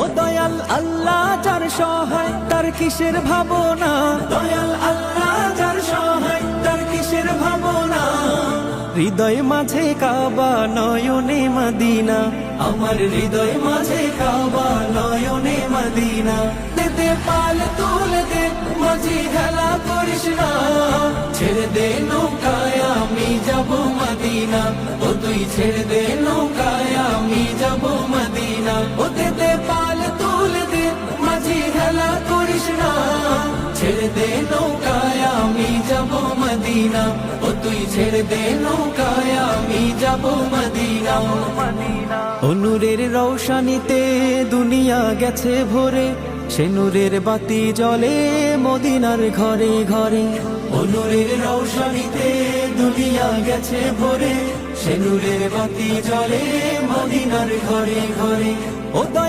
ও দয়াল আল্লাহ যার সহায় তার কিসের ভাবনা, দয়াল আল্লাহ যার সহায় তার কিসের ভাবনা। হৃদয় মাঝে কাবা নয়নে মদিনা, আমার হৃদয় মাঝে কাবা নয়নে মদিনা। দে পাল তুলে দে মাঝি হেলা করিস না, ছেড়ে দে নৌকায় আমি যাব মদিনা। ও তুই ছেড়ে দে নৌকায় আমি যাব মদিনা। ও দে পাল তুলে দে মাঝি হেলা করিস না, ছেড়ে দে নৌকায় আমি যাব মদিনা। ও তুই ছেড়ে দে নৌকায় আমি যাব মদিনা। ও নূরের রৌশনীতে দুনিয়া গেছে ভরে, সে নূরের বাতি জ্বলে মদিনার ঘরে ঘরে। ও নূরের রৌশনীতে দুনিয়া গেছে ভরে, সে নূরের বাতি জ্বলে মদিনার ঘরে ঘরে। ও দয়া